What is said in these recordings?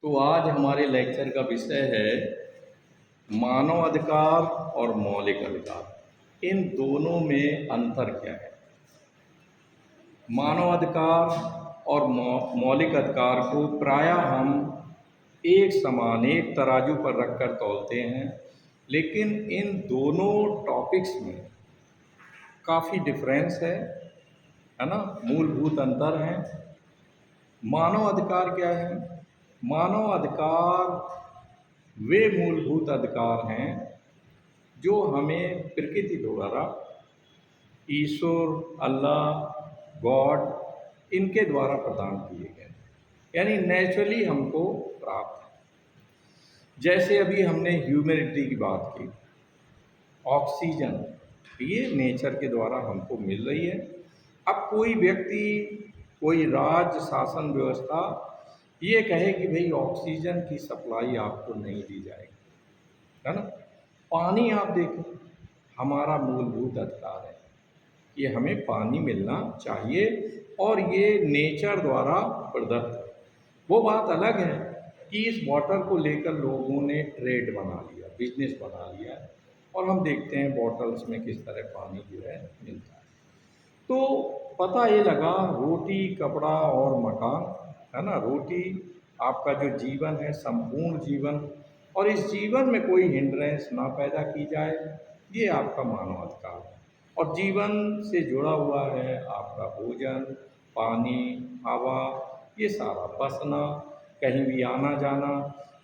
तो आज हमारे लेक्चर का विषय है मानव अधिकार और मौलिक अधिकार। इन दोनों में अंतर क्या है? मानव अधिकार और मौलिक अधिकार को प्रायः हम एक समान एक तराजू पर रखकर तौलते हैं, लेकिन इन दोनों टॉपिक्स में काफ़ी डिफरेंस है ना? मूलभूत अंतर हैं। मानव अधिकार क्या है? मानव अधिकार वे मूलभूत अधिकार हैं जो हमें प्रकृति द्वारा, ईश्वर, अल्लाह, गॉड, इनके द्वारा प्रदान किए गए, यानी नेचुरली हमको प्राप्त है। जैसे अभी हमने ह्यूमैनिटी की बात की, ऑक्सीजन ये नेचर के द्वारा हमको मिल रही है। अब कोई व्यक्ति, कोई राज्य शासन व्यवस्था ये कहे कि भाई ऑक्सीजन की सप्लाई आपको नहीं दी जाएगी, है ना? पानी आप देखें, हमारा मूलभूत अधिकार है कि हमें पानी मिलना चाहिए और ये नेचर द्वारा प्रदत्त है। वो बात अलग है कि इस वाटर को लेकर लोगों ने ट्रेड बना लिया, बिजनेस बना लिया है, और हम देखते हैं बॉटल्स में किस तरह पानी जो है मिलता है। तो पता ये लगा रोटी, कपड़ा और मकान, है ना? रोटी आपका जो जीवन है, संपूर्ण जीवन, और इस जीवन में कोई हिंड्रेंस ना पैदा की जाए, ये आपका मानव अधिकार है। और जीवन से जुड़ा हुआ है आपका भोजन, पानी, हवा, ये सारा, बसना, कहीं भी आना जाना,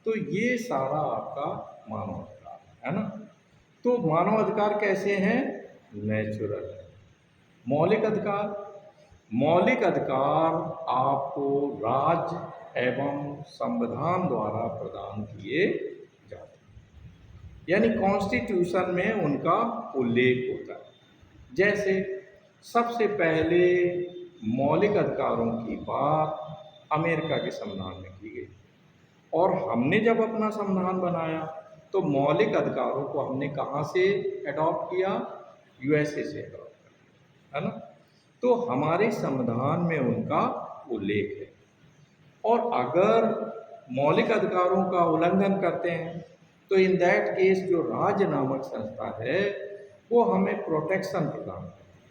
तो ये सारा आपका मानव अधिकार है ना? तो मानव अधिकार कैसे हैं? नेचुरल है। मौलिक अधिकार, मौलिक अधिकार आपको राज्य एवं संविधान द्वारा प्रदान किए जाते हैं, यानी कॉन्स्टिट्यूशन में उनका उल्लेख होता है। जैसे सबसे पहले मौलिक अधिकारों की बात अमेरिका के संविधान में की गई, और हमने जब अपना संविधान बनाया तो मौलिक अधिकारों को हमने कहाँ से अडॉप्ट किया? यूएसए से अडॉप्ट किया, है ना? तो हमारे संविधान में उनका उल्लेख है। और अगर मौलिक अधिकारों का उल्लंघन करते हैं तो इन दैट केस जो राज्य नामक संस्था है वो हमें प्रोटेक्शन प्रदान करती है,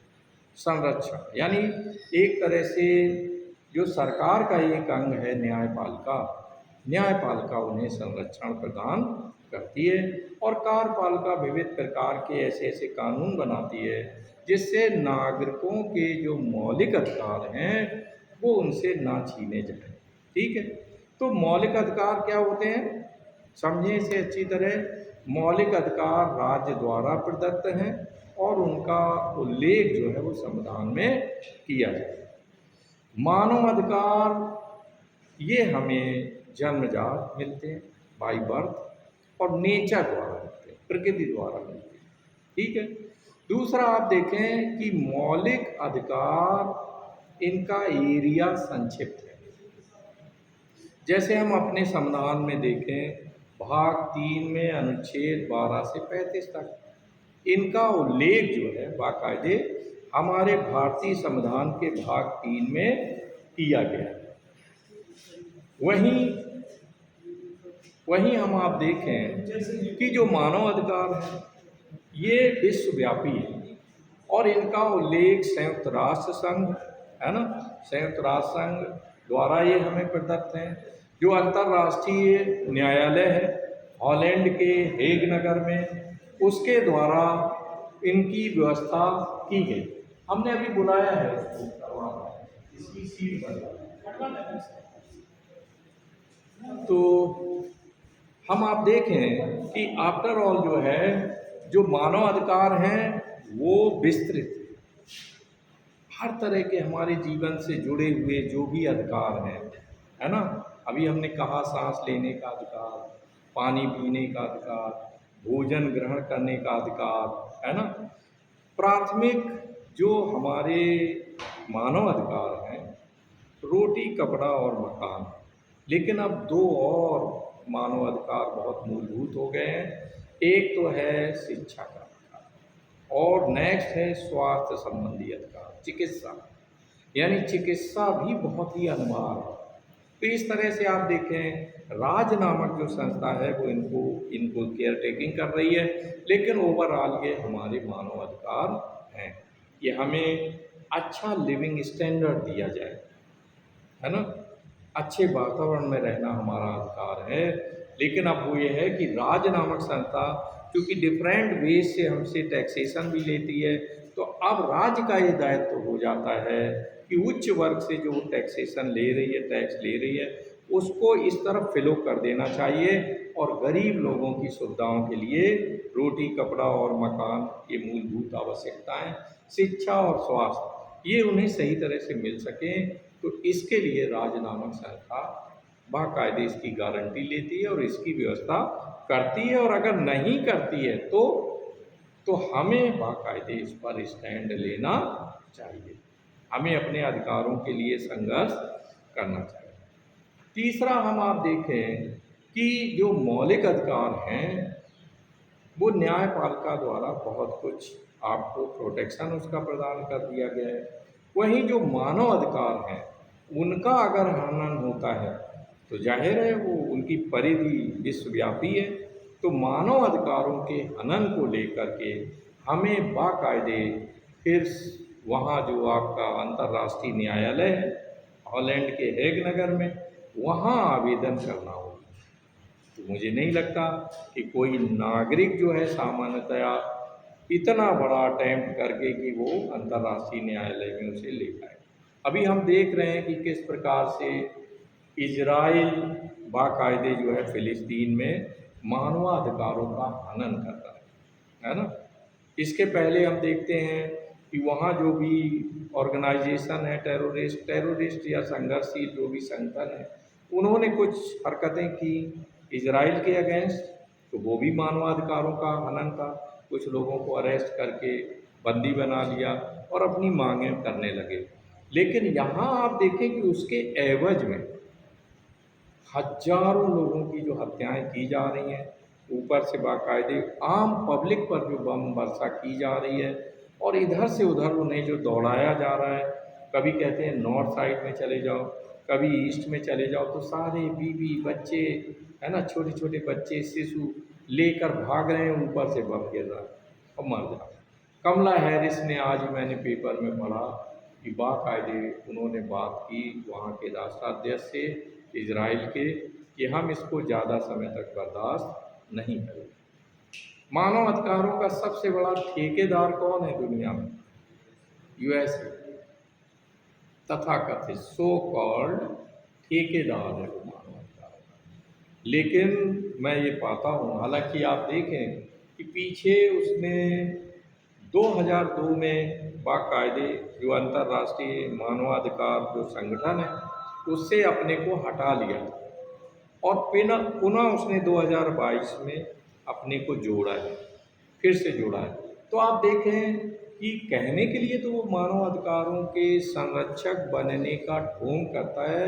संरक्षण, यानी एक तरह से जो सरकार का एक अंग है न्यायपालिका, न्यायपालिका उन्हें संरक्षण प्रदान करती है। और कार्यपालिका विविध प्रकार के ऐसे ऐसे कानून बनाती है जिससे नागरिकों के जो मौलिक अधिकार हैं वो उनसे ना छीने जाए। ठीक है? तो मौलिक अधिकार क्या होते हैं, समझें इसे अच्छी तरह। मौलिक अधिकार राज्य द्वारा प्रदत्त हैं और उनका उल्लेख जो है वो संविधान में किया जाए। मानव अधिकार ये हमें जन्मजात मिलते हैं, बाई बर्थ, और नेचर द्वारा मिलते हैं, प्रकृति द्वारा मिलते हैं। ठीक है? दूसरा आप देखें कि मौलिक अधिकार इनका एरिया संक्षिप्त है। जैसे हम अपने संविधान में देखें भाग 3 में अनुच्छेद 12 से 35 तक इनका उल्लेख जो है बाकायदे हमारे भारतीय संविधान के भाग 3 में किया गया है। वहीं हम आप देखें कि जो मानव अधिकार है ये विश्वव्यापी है और इनका उल्लेख संयुक्त राष्ट्र संघ, है ना? संयुक्त राष्ट्र संघ द्वारा ये हमें प्रदत्त हैं। जो अंतर्राष्ट्रीय न्यायालय है हॉलैंड के हेग नगर में, उसके द्वारा इनकी व्यवस्था की गई। हमने अभी बुलाया है उसको, इसकी सीट पर। तो हम आप देखें कि आफ्टर ऑल जो है जो मानव अधिकार हैं वो विस्तृत है। हर तरह के हमारे जीवन से जुड़े हुए जो भी अधिकार हैं, है ना? अभी हमने कहा सांस लेने का अधिकार, पानी पीने का अधिकार, भोजन ग्रहण करने का अधिकार, है ना? प्राथमिक जो हमारे मानव अधिकार हैं रोटी, कपड़ा और मकान। लेकिन अब दो और मानव अधिकार बहुत मूलभूत हो गए हैं। एक तो है शिक्षा का अधिकार और नेक्स्ट है स्वास्थ्य संबंधी अधिकार, चिकित्सा, यानी चिकित्सा भी बहुत ही अनिवार्य है, तो इस तरह से आप देखें राज नामक जो संस्था है वो इनको इनको केयर टेकिंग कर रही है, लेकिन ओवरऑल ये हमारे मानव अधिकार हैं कि हमें अच्छा लिविंग स्टैंडर्ड दिया जाए, है ना, अच्छे वातावरण में रहना हमारा अधिकार है। लेकिन अब वो ये है कि राज नामक संस्था क्योंकि डिफरेंट वेज से हमसे टैक्सेशन भी लेती है, तो अब राज्य का ये दायित्व हो जाता है कि उच्च वर्ग से जो टैक्सेशन ले रही है, टैक्स ले रही है, उसको इस तरफ फ्लो कर देना चाहिए और गरीब लोगों की सुविधाओं के लिए रोटी, कपड़ा और मकान, ये मूलभूत आवश्यकताएं, शिक्षा और स्वास्थ्य, ये उन्हें सही तरह से मिल सकें। तो इसके लिए राज नामक संस्था बाकायदे इसकी गारंटी लेती है और इसकी व्यवस्था करती है, और अगर नहीं करती है तो हमें बाकायदे इस पर स्टैंड लेना चाहिए, हमें अपने अधिकारों के लिए संघर्ष करना चाहिए। तीसरा हम आप देखें कि जो मौलिक अधिकार हैं वो न्यायपालिका द्वारा बहुत कुछ आपको प्रोटेक्शन उसका प्रदान कर दिया गया है। वहीं जो मानव अधिकार हैं उनका अगर हनन होता है तो जाहिर है वो उनकी परिधि विश्वव्यापी है। तो मानव अधिकारों के हनन को लेकर के हमें बाकायदे फिर वहाँ जो आपका अंतर्राष्ट्रीय न्यायालय है हॉलैंड के हेग नगर में, वहाँ आवेदन करना होगा। तो मुझे नहीं लगता कि कोई नागरिक जो है सामान्यतया इतना बड़ा अटेम्प्ट करके कि वो अंतर्राष्ट्रीय न्यायालय में उसे ले पाए। अभी हम देख रहे हैं कि किस प्रकार से इजराइल बाकायदे जो है फ़िलिस्तीन में मानवाधिकारों का हनन कर रहा है ना। इसके पहले हम देखते हैं कि वहाँ जो भी ऑर्गेनाइजेशन है टेररिस्ट या संघर्षशील जो भी संगठन है, उन्होंने कुछ हरकतें की इजराइल के अगेंस्ट, तो वो भी मानवाधिकारों का हनन था। कुछ लोगों को अरेस्ट करके बंदी बना लिया और अपनी मांगें करने लगे। लेकिन यहाँ आप देखें कि उसके एवज में हजारों लोगों की जो हत्याएं की जा रही हैं, ऊपर से बाकायदे आम पब्लिक पर जो बम वर्षा की जा रही है और इधर से उधर उन्हें जो दौड़ाया जा रहा है, कभी कहते हैं नॉर्थ साइड में चले जाओ, कभी ईस्ट में चले जाओ, तो सारे बीवी बच्चे, है ना, छोटे छोटे बच्चे शिशु लेकर भाग रहे हैं, ऊपर से बम गिर रहा है और मर जा रहे हैं। कमला हैरिस ने, आज मैंने पेपर में पढ़ा कि बाकायदे उन्होंने बात की वहाँ के राष्ट्राध्यक्ष से इजराइल के कि हम इसको ज़्यादा समय तक बर्दाश्त नहीं करेंगे। मानव अधिकारों का सबसे बड़ा ठेकेदार कौन है दुनिया में? यूएसए, तथाकथित सो कॉल्ड ठेकेदार है वो मानव अधिकारों का। लेकिन मैं ये पाता हूँ, हालांकि आप देखें कि पीछे उसने 2002 में बाकायदे जो अंतर्राष्ट्रीय मानवाधिकार जो संगठन है उससे अपने को हटा लिया और पुनः उसने 2022 में अपने को जोड़ा है, फिर से जोड़ा है। तो आप देखें कि कहने के लिए तो वो मानव अधिकारों के संरक्षक बनने का ढोंग करता है,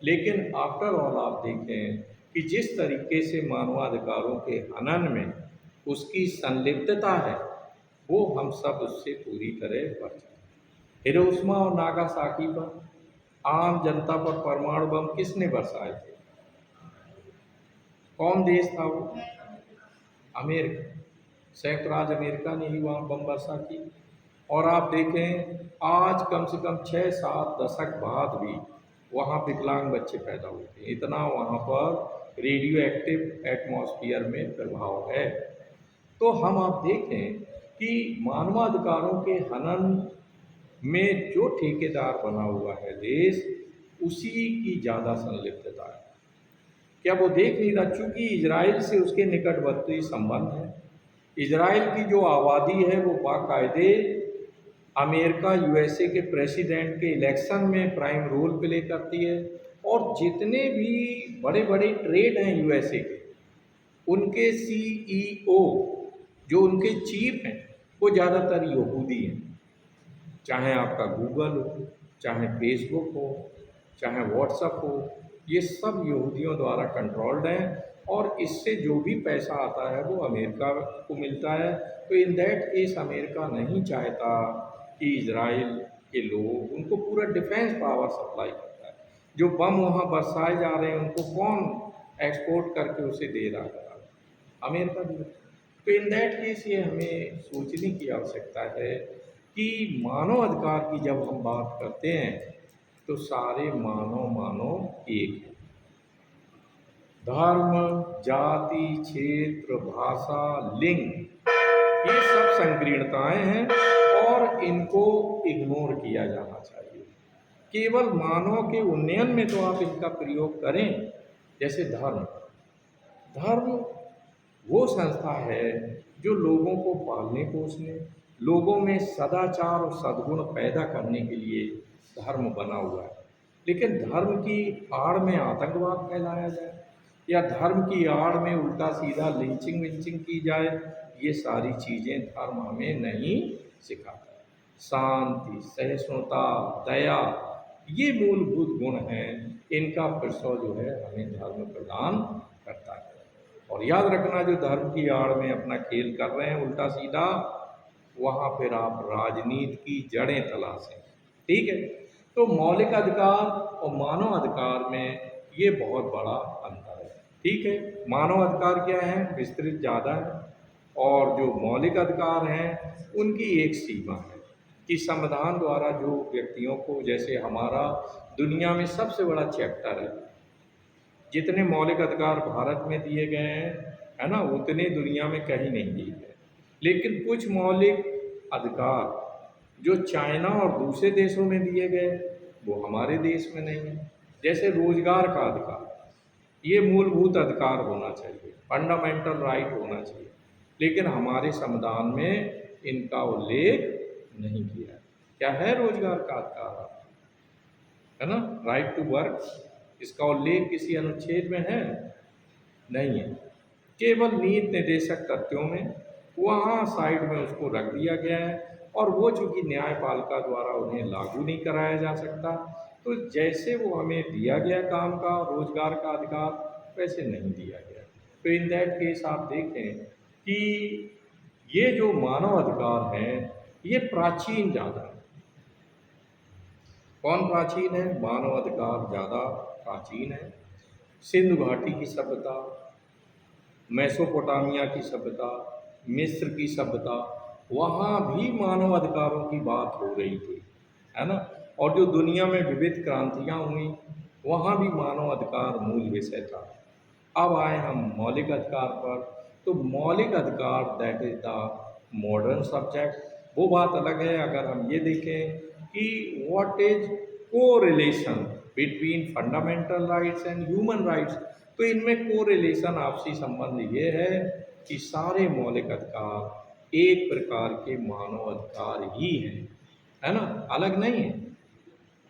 लेकिन आफ्टर ऑल आप देखें कि जिस तरीके से मानवाधिकारों के हनन में उसकी संलिप्तता है वो हम सब उससे पूरी तरह बच जाए। हिरोशिमा और नागासाकी पर आम जनता पर परमाणु बम किसने बरसाए थे? कौन देश था वो? अमेरिका। संयुक्त राज्य अमेरिका ने ही वहाँ बम वर्षा की। और आप देखें आज कम से कम 6-7 दशक बाद भी वहाँ विकलांग बच्चे पैदा होते हैं, इतना वहाँ पर रेडियो एक्टिव एटमॉस्फेयर में प्रभाव है। तो हम आप देखें कि मानवाधिकारों के हनन में जो ठेकेदार बना हुआ है देश, उसी की ज़्यादा संलिप्तता है। क्या वो देख नहीं रहा? चूँकि इजराइल से उसके निकटवर्ती संबंध है, इजराइल की जो आबादी है वो बाकायदे अमेरिका यूएसए के प्रेसिडेंट के इलेक्शन में प्राइम रोल प्ले करती है, और जितने भी बड़े बड़े ट्रेड हैं यूएसए के, उनके सीईओ जो उनके चीफ हैं वो ज़्यादातर यहूदी हैं। चाहे आपका गूगल हो, चाहे फेसबुक हो, चाहे व्हाट्सएप हो, ये सब यहूदियों द्वारा कंट्रोल्ड हैं और इससे जो भी पैसा आता है वो अमेरिका को मिलता है। तो इन दैट केस अमेरिका नहीं चाहता कि इजराइल के लोग, उनको पूरा डिफेंस पावर सप्लाई करता है। जो बम वहाँ बरसाए जा रहे हैं उनको कौन एक्सपोर्ट करके उसे दे रहा है? अमेरिका भी। तो इन दैट केस ये हमें सोचने की आवश्यकता है कि मानव अधिकार की जब हम बात करते हैं तो सारे मानव एक हैं। धर्म, जाति, क्षेत्र, भाषा, लिंग, ये सब संकीर्णताएं हैं और इनको इग्नोर किया जाना चाहिए। केवल मानव के उन्नयन में तो आप इनका प्रयोग करें। जैसे धर्म, धर्म वो संस्था है जो लोगों को पालने पोसने, लोगों में सदाचार और सद्गुण पैदा करने के लिए धर्म बना हुआ है। लेकिन धर्म की आड़ में आतंकवाद फैलाया जाए या धर्म की आड़ में उल्टा सीधा लिंचिंग विंचिंग की जाए, ये सारी चीज़ें धर्म हमें नहीं सिखाता। शांति, सहिष्णुता, दया, ये मूलभूत गुण हैं, इनका प्रसव जो है हमें धर्म प्रदान करता है। और याद रखना, जो धर्म की आड़ में अपना खेल कर रहे हैं उल्टा सीधा, वहाँ फिर आप राजनीति की जड़ें तलाशें। ठीक है। तो मौलिक अधिकार और मानव अधिकार में ये बहुत बड़ा अंतर है। ठीक है। मानव अधिकार क्या है, विस्तृत ज़्यादा है, और जो मौलिक अधिकार हैं उनकी एक सीमा है कि संविधान द्वारा जो व्यक्तियों को, जैसे हमारा दुनिया में सबसे बड़ा चैप्टर है, जितने मौलिक अधिकार भारत में दिए गए हैं, है ना, उतने दुनिया में कहीं नहीं दिए गए। लेकिन कुछ मौलिक अधिकार जो चाइना और दूसरे देशों में दिए गए वो हमारे देश में नहीं है। जैसे रोजगार का अधिकार, ये मूलभूत अधिकार होना चाहिए, फंडामेंटल राइट होना चाहिए, लेकिन हमारे संविधान में इनका उल्लेख नहीं किया है। क्या है रोजगार का अधिकार, है ना, राइट टू वर्क, इसका उल्लेख किसी अनुच्छेद में है? नहीं है। केवल नीति निर्देशक तथ्यों में वहाँ साइड में उसको रख दिया गया है, और वो चूँकि न्यायपालिका द्वारा उन्हें लागू नहीं कराया जा सकता, तो जैसे वो हमें दिया गया काम का रोजगार का अधिकार, वैसे नहीं दिया गया। तो इन दैट केस आप देखें कि ये जो मानव अधिकार हैं ये प्राचीन ज़्यादा है। कौन प्राचीन है? मानव अधिकार ज़्यादा प्राचीन है। सिंधु घाटी की सभ्यता, मेसोपोटामिया की सभ्यता, मिस्र की सभ्यता, वहाँ भी मानव अधिकारों की बात हो रही थी, है ना। और जो दुनिया में विविध क्रांतियाँ हुई, वहाँ भी मानव अधिकार मूल विषय था। अब आए हम मौलिक अधिकार पर, तो मौलिक अधिकार that is the modern subject. वो बात अलग है अगर हम ये देखें कि what is correlation between fundamental rights and human rights. तो इनमें कोरिलेशन, आपसी संबंध ये है कि सारे मौलिक अधिकार एक प्रकार के मानव अधिकार ही हैं, है ना, अलग नहीं है।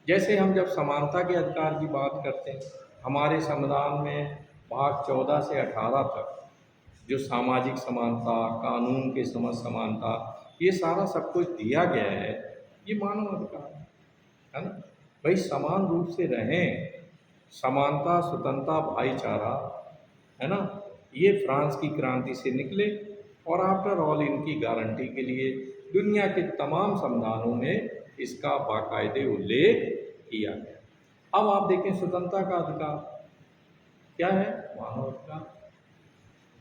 जैसे हम जब समानता के अधिकार की बात करते हैं, हमारे संविधान में भाग 14 से 18 तक जो सामाजिक समानता, कानून के समझ समानता, ये सारा सब कुछ दिया गया है, ये मानव अधिकार है ना। भाई समान रूप से रहें, समानता, स्वतंत्रता, भाईचारा, है ना, ये फ्रांस की क्रांति से निकले, और आफ्टर ऑल इनकी गारंटी के लिए दुनिया के तमाम संविधानों में इसका बाकायदे उल्लेख किया गया। अब आप देखें स्वतंत्रता का अधिकार क्या है? मानव अधिकार।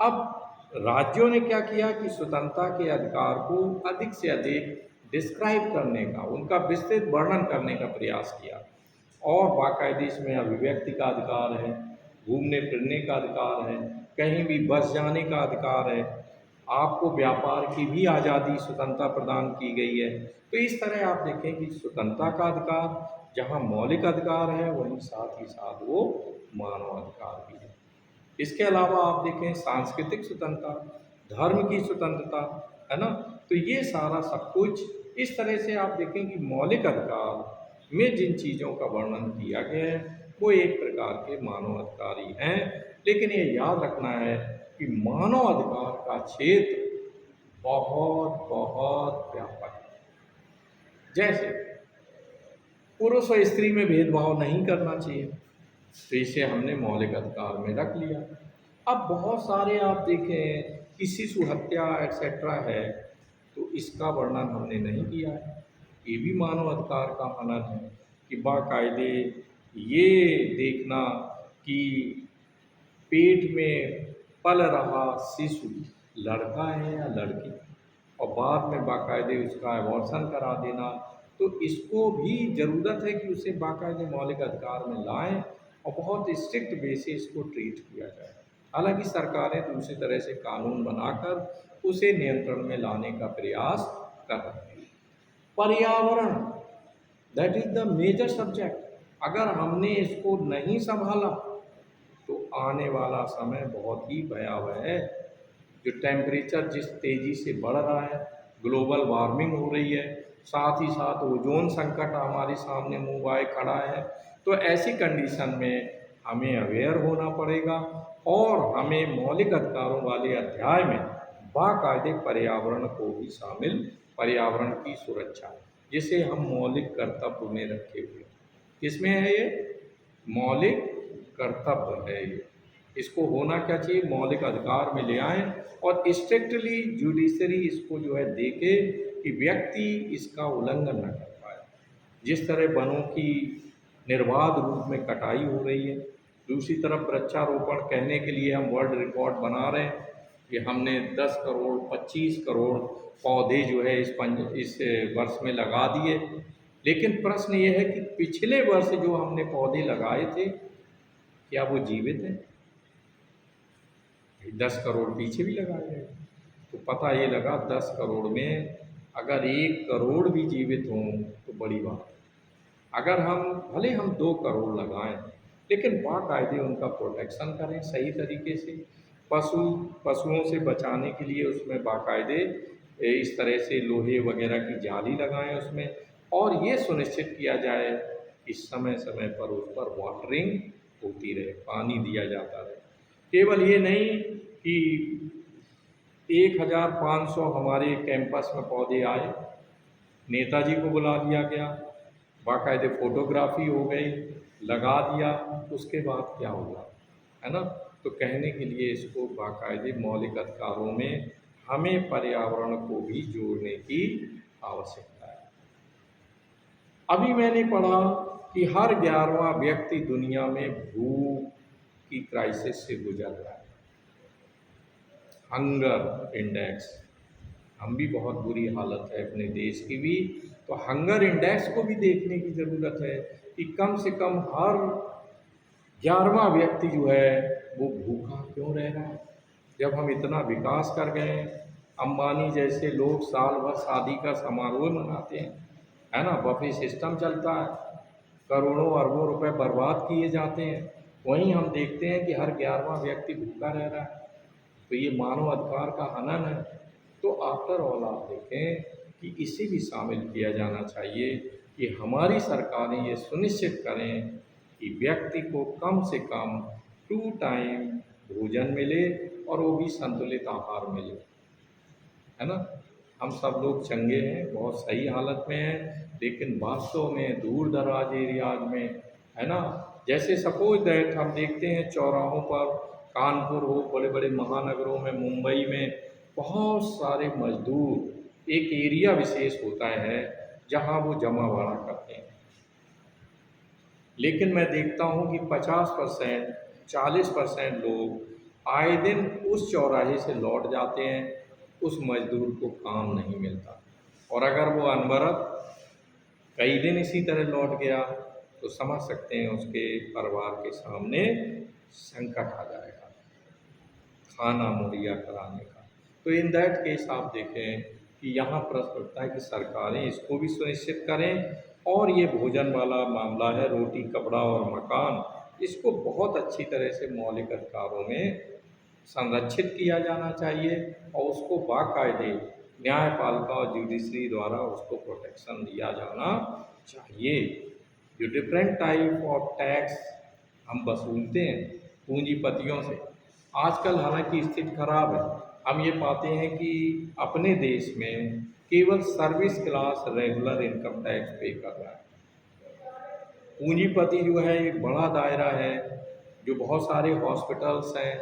अब राज्यों ने क्या किया कि स्वतंत्रता के अधिकार को अधिक से अधिक डिस्क्राइब करने का, उनका विस्तृत वर्णन करने का प्रयास किया, और बाकायदे इसमें अभिव्यक्ति का अधिकार है, घूमने फिरने का अधिकार है, कहीं भी बस जाने का अधिकार है, आपको व्यापार की भी आज़ादी, स्वतंत्रता प्रदान की गई है। तो इस तरह आप देखें कि स्वतंत्रता का अधिकार जहाँ मौलिक अधिकार है, वहीं साथ ही साथ वो मानव अधिकार भी है। इसके अलावा आप देखें सांस्कृतिक स्वतंत्रता, धर्म की स्वतंत्रता, है ना। तो ये सारा सब कुछ इस तरह से आप देखें कि मौलिक अधिकार में जिन चीज़ों का वर्णन किया गया है वो एक प्रकार के मानव अधिकार ही हैं। लेकिन ये याद रखना है कि मानव अधिकार का क्षेत्र बहुत बहुत व्यापक है। जैसे पुरुष और स्त्री में भेदभाव नहीं करना चाहिए, तो इसे हमने मौलिक अधिकार में रख लिया। अब बहुत सारे आप देखें कि शिशु हत्या एक्सेट्रा है, तो इसका वर्णन हमने नहीं किया है। ये भी मानव अधिकार का हनन है कि बाकायदे ये देखना कि पेट में पल रहा शिशु लड़का है या लड़की, और बाद में बाकायदे उसका एबॉर्शन करा देना, तो इसको भी ज़रूरत है कि उसे बाकायदे मौलिक अधिकार में लाएं और बहुत स्ट्रिक्ट वे से इसको ट्रीट किया जाए। हालांकि सरकारें दूसरी तरह से कानून बनाकर उसे नियंत्रण में लाने का प्रयास कर रही हैं। पर्यावरण, that is the major subject. अगर हमने इसको नहीं संभाला तो आने वाला समय बहुत ही भयावह है। जो टेम्परेचर जिस तेज़ी से बढ़ रहा है, ग्लोबल वार्मिंग हो रही है, साथ ही साथ ओजोन संकट हमारे सामने मुँह आए खड़ा है। तो ऐसी कंडीशन में हमें अवेयर होना पड़ेगा और हमें मौलिक अधिकारों वाले अध्याय में बाकायदे पर्यावरण को भी शामिल, पर्यावरण की सुरक्षा, जिसे हम मौलिक कर्तव्य में रखे हुए। किसमें है ये? मौलिक कर्तव्य है ये। इसको होना क्या चाहिए? मौलिक अधिकार में ले आएं और स्ट्रिक्टली जुडिशरी इसको जो है देखे कि व्यक्ति इसका उल्लंघन न कर पाए। जिस तरह वनों की निर्बाध रूप में कटाई हो रही है, दूसरी तरफ वृक्षारोपण कहने के लिए हम वर्ल्ड रिकॉर्ड बना रहे हैं कि हमने 10 करोड़ 25 करोड़ पौधे जो है इस वर्ष में लगा दिए। लेकिन प्रश्न ये है कि पिछले वर्ष जो हमने पौधे लगाए थे, क्या वो जीवित हैं? 10 करोड़ पीछे भी लगाए गए, तो पता ये लगा 10 करोड़ में अगर 1 करोड़ भी जीवित हों तो बड़ी बात है। अगर हम भले हम 2 करोड़ लगाएं, लेकिन बाकायदे उनका प्रोटेक्शन करें सही तरीके से। पशुओं से बचाने के लिए उसमें बाकायदे इस तरह से लोहे वगैरह की जाली लगाएं उसमें, और ये सुनिश्चित किया जाए कि समय समय पर उस पर वाटरिंग होती रहे, पानी दिया जाता रहे। केवल ये नहीं कि 1500 हमारे कैंपस में पौधे आए, नेताजी को बुला दिया गया, बाकायदे फोटोग्राफी हो गई, लगा दिया, उसके बाद क्या हुआ, है ना? तो कहने के लिए इसको बाकायदे मौलिक अधिकारों में हमें पर्यावरण को भी जोड़ने की आवश्यकता है। अभी मैंने पढ़ा कि हर 11वां व्यक्ति दुनिया में भूख की क्राइसिस से गुजर रहा है। हंगर इंडेक्स, हम भी बहुत बुरी हालत है अपने देश की भी, तो हंगर इंडेक्स को भी देखने की ज़रूरत है कि कम से कम हर 11वां व्यक्ति जो है वो भूखा क्यों रह रहा है। जब हम इतना विकास कर गए, अंबानी जैसे लोग साल भर शादी का समारोह मनाते हैं, है ना, बफे सिस्टम चलता है, करोड़ों अरबों रुपए बर्बाद किए जाते हैं, वहीं हम देखते हैं कि हर 11वां व्यक्ति भूखा रह रहा है। तो ये मानव अधिकार का हनन है। तो आफ्टर ऑल आप देखें कि इसे भी शामिल किया जाना चाहिए कि हमारी सरकारें ये सुनिश्चित करें कि व्यक्ति को कम से कम 2 टाइम भोजन मिले और वो भी संतुलित आहार मिले, है ना? हम सब लोग चंगे हैं, बहुत सही हालत में हैं, लेकिन वास्तव में दूर दराज एरियाज में, है ना, जैसे सपोज दैट हम देखते हैं चौराहों पर, कानपुर हो, बड़े बड़े महानगरों में, मुंबई में बहुत सारे मजदूर, एक एरिया विशेष होता है जहाँ वो जमा बाड़ा करते हैं। लेकिन मैं देखता हूँ कि 50% 40% लोग आए दिन उस चौराहे से लौट जाते हैं, उस मजदूर को काम नहीं मिलता, और अगर वो अनवरत कई दिन इसी तरह लौट गया तो समझ सकते हैं उसके परिवार के सामने संकट आ जाएगा खाना मुहैया कराने का। तो इन दैट केस आप देखें कि यहाँ प्रश्न उठता है कि सरकारें इसको भी सुनिश्चित करें, और ये भोजन वाला मामला है, रोटी कपड़ा और मकान, इसको बहुत अच्छी तरह से मौलिक अधिकारों में संरक्षित किया जाना चाहिए और उसको बाकायदे न्यायपालिका और जुडिशरी द्वारा उसको प्रोटेक्शन दिया जाना चाहिए। जो डिफरेंट टाइप ऑफ टैक्स हम वसूलते हैं पूंजीपतियों से, आजकल हालांकि स्थिति खराब है। हम ये पाते हैं कि अपने देश में केवल service class regular income tax पे कर रहा है। पूंजीपति जो है एक बड़ा दायरा है, जो बहुत सारे हॉस्पिटल्स हैं,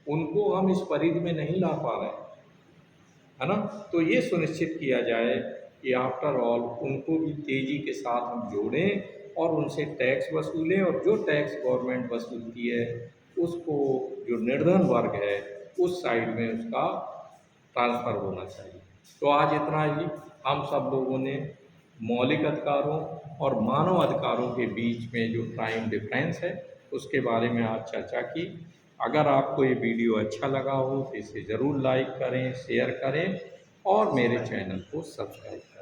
उनको हम इस परिधि में नहीं ला पा रहे हैं, है ना? तो ये सुनिश्चित किया जाए कि आफ्टर ऑल उनको भी तेज़ी के साथ हम जोड़ें और उनसे टैक्स वसूलें, और जो टैक्स गवर्नमेंट वसूलती है उसको जो निर्धन वर्ग है उस साइड में उसका ट्रांसफ़र होना चाहिए। तो आज इतना ही, हम सब लोगों ने मौलिक अधिकारों और मानव अधिकारों के बीच में जो टाइम डिफरेंस है उसके बारे में आज चर्चा की। अगर आपको ये वीडियो अच्छा लगा हो तो इसे ज़रूर लाइक करें, शेयर करें और मेरे चैनल को सब्सक्राइब करें।